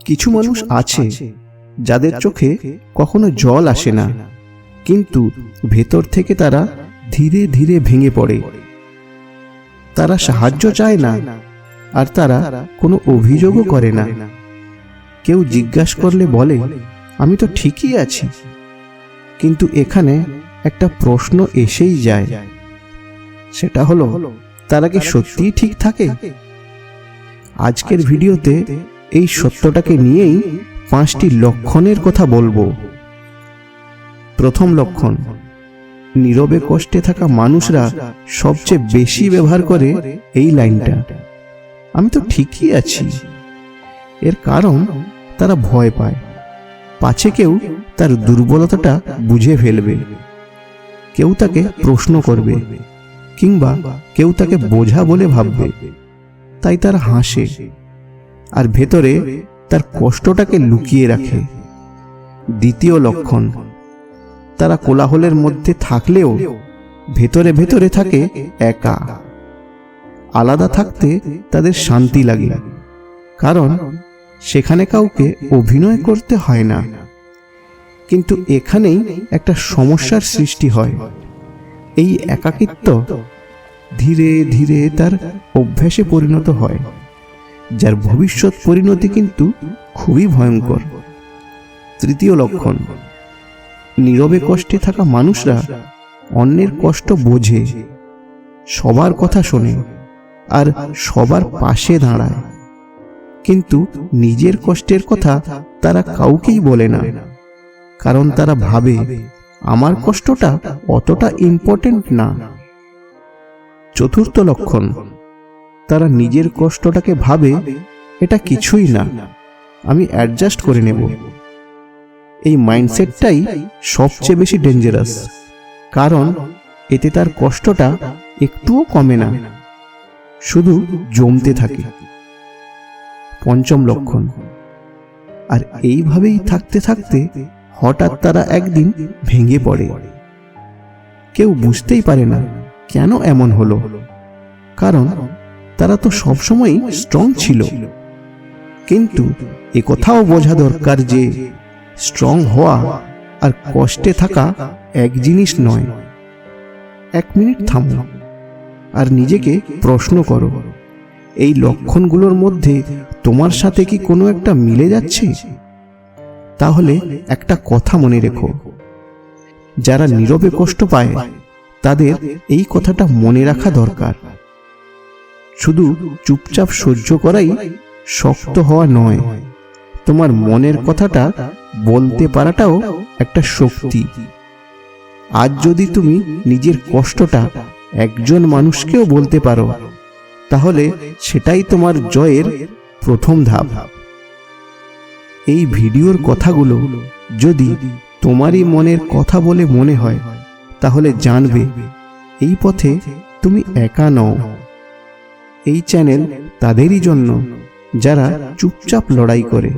কিছু মানুষ আছে যাদের চোখে কখনো জল আসে না, কিন্তু ভেতর থেকে তারা ধীরে ধীরে ভেঙে পড়ে। তারা সাহায্য চায় না, আর তারা কোনো অভিযোগও করে না। কেউ জিজ্ঞাসা করলে বলে, আমি তো ঠিকই আছি। কিন্তু এখানে একটা প্রশ্ন এসেই যায়, সেটা হলো, তারা কি সত্যিই ঠিক থাকে? আজকের ভিডিওতে এই সত্যটাকে নিয়েই 5টি লক্ষণের কথা বলবো। প্রথম লক্ষণ, নীরবে কষ্টে থাকা মানুষরা সবচেয়ে বেশি ব্যবহার করে এই লাইনটা, আমি তো ঠিকই আছি। এর কারণ তারা ভয় পায় পাছে কেউ তার দুর্বলতাটা বুঝে ফেলবে, কেউ তাকে প্রশ্ন করবে, কিংবা কেউ তাকে বোঝা বলে ভাববে। তাই তারা হাসে আর ভেতরে তার কষ্টটাকে লুকিয়ে রাখে। দ্বিতীয় লক্ষণ, তারা কোলাহলের মধ্যে থাকলেও ভেতরে ভেতরে থাকে একা। আলাদা থাকতে তাদের শান্তি লাগে, কারণ সেখানে কাউকে অভিনয় করতে হয় না। কিন্তু এখানেই একটা সমস্যার সৃষ্টি হয়। এই একাকিত্ব ধীরে ধীরে তার অভ্যাসে পরিণত হয়, যার ভবিষ্যৎ পরিণতি কিন্তু খুবই ভয়ঙ্কর। তৃতীয় লক্ষণ, নীরবে কষ্টে থাকা মানুষরা অন্যের কষ্ট বোঝে, সবার কথা শোনে আর সবার পাশে দাঁড়ায়, কিন্তু নিজের কষ্টের কথা তারা কাউকেই বলে না, কারণ তারা ভাবে আমার কষ্টটা অতটা ইম্পর্টেন্ট না। চতুর্থ লক্ষণ, তারা নিজের কষ্টটাকে ভাবে এটা কিছুই না, আমি অ্যাডজাস্ট করে নেব। এই মাইন্ডসেটটাই সবচেয়ে বেশি ডেঞ্জারাস, কারণ এতে তার কষ্টটা একটুও কমে না, শুধু জমতে থাকে। পঞ্চম লক্ষণ, আর এইভাবেই থাকতে থাকতে হঠাৎ তারা একদিন ভেঙে পড়ে। কেউ বুঝতেই পারে না কেন এমন হলো, কারণ তারা তো সবসময় স্ট্রং ছিল। কিন্তু একথাও বোঝা দরকার যে স্ট্রং হওয়া আর কষ্টে থাকা এক জিনিস নয়। 1 মিনিট থামো আর নিজেকে প্রশ্ন করো, এই লক্ষণগুলোর মধ্যে তোমার সাথে কি কোনো একটা মিলে যাচ্ছে? তাহলে একটা কথা মনে রেখো, যারা নীরবে কষ্ট পায় তাদের এই কথাটা মনে রাখা দরকার। শুধু চুপচাপ সহ্য করাই শক্ত হওয়া নয়, তোমার মনের কথাটা বলতে পারাটাও একটা শক্তি। আজ যদি তুমি নিজের কষ্টটা একজন মানুষকেও বলতে পারো, তাহলে সেটাই তোমার জয়ের প্রথম ধাপ। এই ভিডিওর কথাগুলো যদি তোমারই মনের কথা বলে মনে হয়, তাহলে জানবে এই পথে তুমি একা নও। এই চ্যানেল তাদেরই জন্য যারা চুপচাপ লড়াই করে।